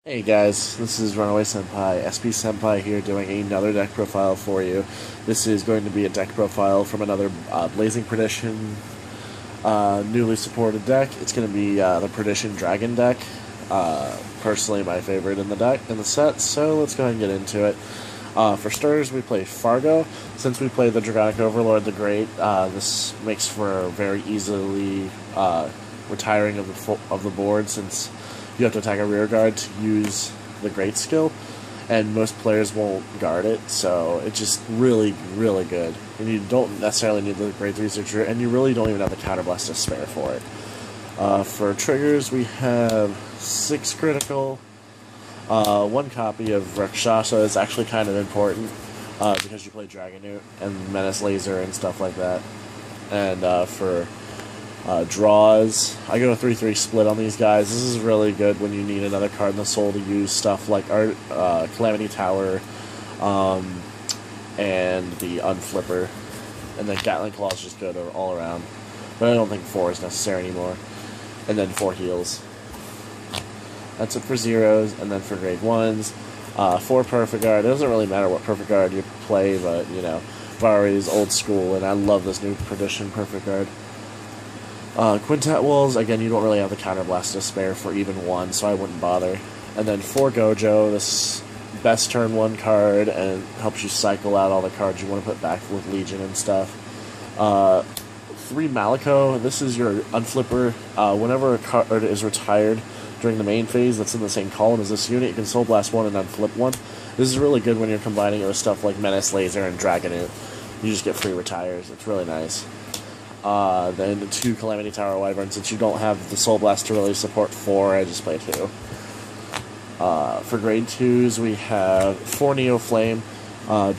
Hey guys, this is Runaway Senpai, SP Senpai here doing another deck profile for you. This is going to be a deck profile from another Blazing Perdition newly supported deck. It's going to be the Perdition Dragon deck. Personally my favorite in the set, so let's go ahead and get into it. For starters, we play Fargo. Since we play the Dragonic Overlord the Great, this makes for a very easily retiring of the board, since you have to attack a rear guard to use the Great skill, and most players won't guard it, so it's just really, really good. And you don't necessarily need the Great Researcher, and you really don't even have the Counterblast to spare for it. For triggers, we have 6 critical. 1 copy of Rakshasa is actually kind of important, because you play Dragonute and Menace Laser and stuff like that. And for draws, I go a 3-3 split on these guys. This is really good when you need another card in the soul to use stuff like Calamity Tower, and the Unflipper. And then Gatling Claw is just good all around. But I don't think 4 is necessary anymore. And then 4 heals. That's it for zeros, and then for grade 1s, 4 Perfect Guard. It doesn't really matter what Perfect Guard you play, but, you know, Vari is old school, and I love this new Perdition Perfect Guard. Quintet Wolves, again, you don't really have the Counterblast to spare for even 1, so I wouldn't bother. And then 4 Gojo, this best turn 1 card, and helps you cycle out all the cards you want to put back with Legion and stuff. 3 Malico, this is your Unflipper. Whenever a card is retired during the main phase that's in the same column as this unit, you can Soul Blast 1 and Unflip 1. This is really good when you're combining it with stuff like Menace Laser and Dragonute. You just get free retires. It's really nice. Then the 2 Calamity Tower Wyvern. Since you don't have the Soul Blast to really support 4, I just play 2. For grade 2s, we have 4 Neo Flame.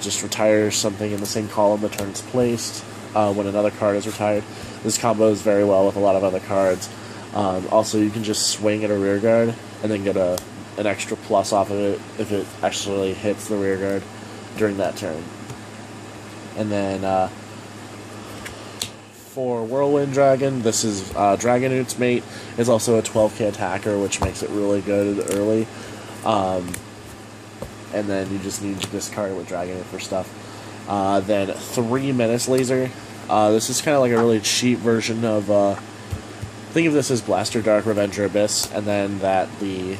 Just retires something in the same column the turn it's placed when another card is retired. This combos very well with a lot of other cards. Also, you can just swing at a rear guard and then get an extra plus off of it if it actually hits the rear guard during that turn. And then for Whirlwind Dragon, this is Dragonute's mate. It's also a 12k attacker, which makes it really good early. And then you just need to discard it with Dragonute for stuff. Then 3 Menace Laser. This is kind of like a really cheap version of... think of this as Blaster Dark, Revenger Abyss, and then that the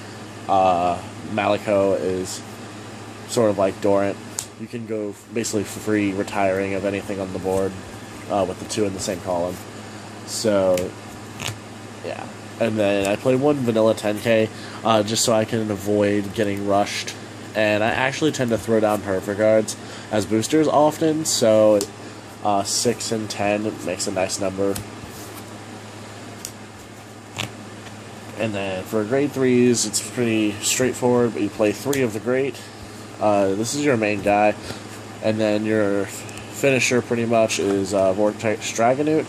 Malico is sort of like Dorant. You can go basically free retiring of anything on the board with the 2 in the same column. So, yeah. And then I play 1 Vanilla 10k just so I can avoid getting rushed. And I actually tend to throw down Perfect Guards as boosters often, so 6 and 10 makes a nice number. And then for grade 3s, it's pretty straightforward, but you play 3 of the Great. This is your main guy. And then your finisher pretty much is Vortex Dragonute.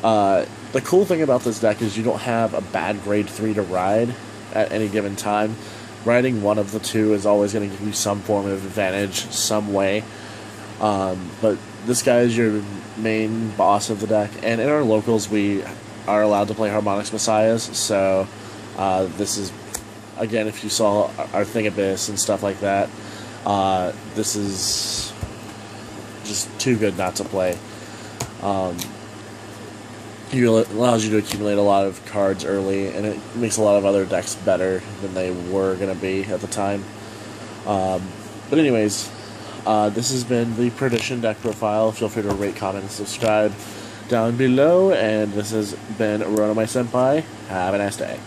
The cool thing about this deck is you don't have a bad grade 3 to ride at any given time. Riding 1 of the 2 is always going to give you some form of advantage, some way. But this guy is your main boss of the deck. And in our locals, we are allowed to play Harmonix Messiahs, so this is, again, if you saw our Thing Abyss and stuff like that, this is just too good not to play. It allows you to accumulate a lot of cards early, and it makes a lot of other decks better than they were going to be at the time. But anyways, this has been the Perdition deck profile. Feel free to rate, comment, and subscribe down below, and this has been Runaway Senpai. Have a nice day.